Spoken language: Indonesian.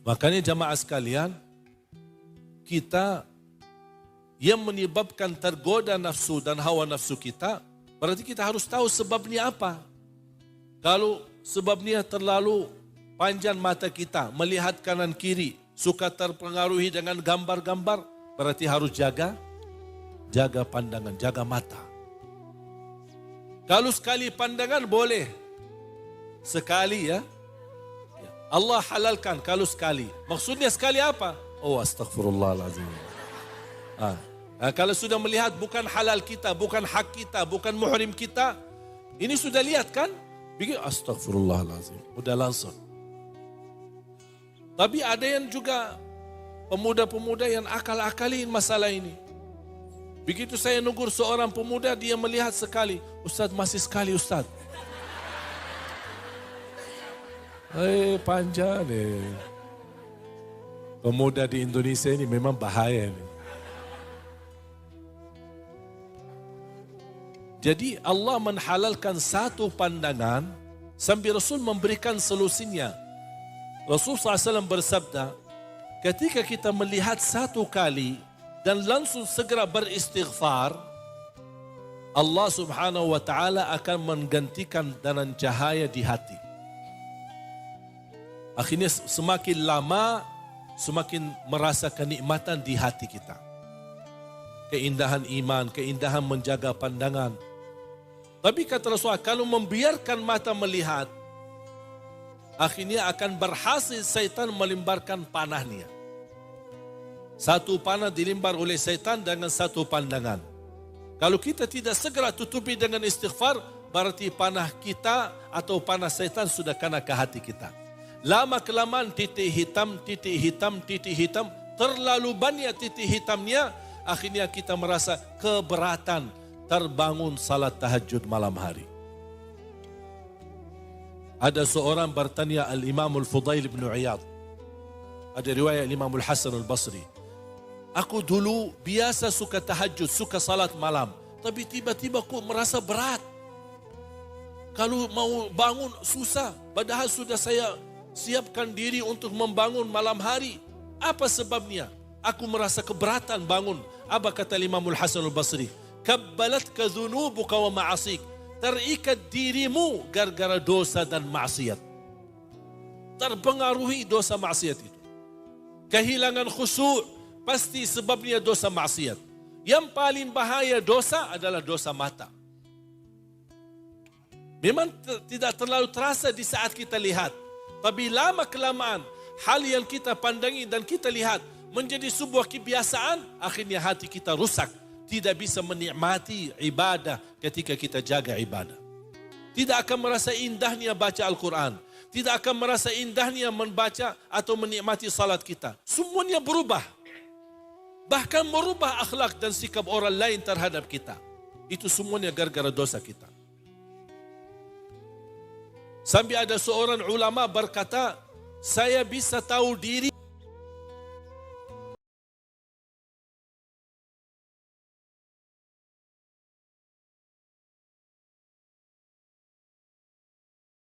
Makanya jamaah sekalian, kita yang menyebabkan tergoda nafsu dan hawa nafsu kita, berarti kita harus tahu sebabnya apa. Kalau sebabnya terlalu panjang mata kita, melihat kanan kiri, suka terpengaruhi dengan gambar-gambar, berarti harus jaga pandangan, jaga mata. Kalau sekali pandangan boleh, sekali ya. Allah halalkan kalau sekali. Maksudnya sekali apa? Oh, astagfirullahaladzim. Kalau sudah melihat bukan halal kita, bukan hak kita, bukan muhrim kita, ini sudah lihat kan? Bikin astagfirullahaladzim. Udah langsung. Tapi ada yang juga pemuda-pemuda yang akal-akalin masalah ini. Begitu saya negur seorang pemuda, dia melihat sekali. Ustaz, masih sekali Ustaz. Panjang nih. Pemuda di Indonesia ini memang bahaya nih. Jadi Allah menghalalkan satu pandangan sambil Rasul memberikan solusinya. Rasul SAW bersabda, ketika kita melihat satu kali dan langsung segera beristighfar, Allah Subhanahu wa Ta'ala akan menggantikan dengan cahaya di hati. Akhirnya semakin lama, semakin merasa kenikmatan di hati kita. Keindahan iman, keindahan menjaga pandangan. Tapi kata Rasulullah, kalau membiarkan mata melihat, akhirnya akan berhasil syaitan melimbarkan panahnya. Satu panah dilimbar oleh syaitan dengan satu pandangan. Kalau kita tidak segera tutupi dengan istighfar, berarti panah kita atau panah syaitan sudah kena ke hati kita. Lama kelamaan titik hitam, terlalu banyak titik hitamnya, akhirnya kita merasa keberatan terbangun salat tahajud malam hari. Ada seorang bertanya Al-Imam Al-Fudail bin Iyad. Ada riwayat Imam Al-Hasan Al-Basri. Aku dulu biasa suka tahajud, suka salat malam. Tapi tiba-tiba kok merasa berat. Kalau mau bangun susah. Padahal sudah saya siapkan diri untuk membangun malam hari. Apa sebabnya? Aku merasa keberatan bangun. Apa kata Imam Al-Hasan Al-Basri? Kabbalatka dhunubuka wa ma'asik. Terikat dirimu gara-gara dosa dan maksiat. Terpengaruhi dosa maksiat itu. Kehilangan khusyuk pasti sebabnya dosa maksiat. Yang paling bahaya dosa adalah dosa mata. Memang tidak terlalu terasa di saat kita lihat. Tapi lama kelamaan hal yang kita pandangi dan kita lihat menjadi sebuah kebiasaan, akhirnya hati kita rusak. Tidak bisa menikmati ibadah ketika kita jaga ibadah. Tidak akan merasa indahnya baca Al-Quran. Tidak akan merasa indahnya membaca atau menikmati salat kita. Semuanya berubah. Bahkan merubah akhlak dan sikap orang lain terhadap kita. Itu semuanya gara-gara dosa kita. Sampai ada seorang ulama berkata, saya bisa tahu diri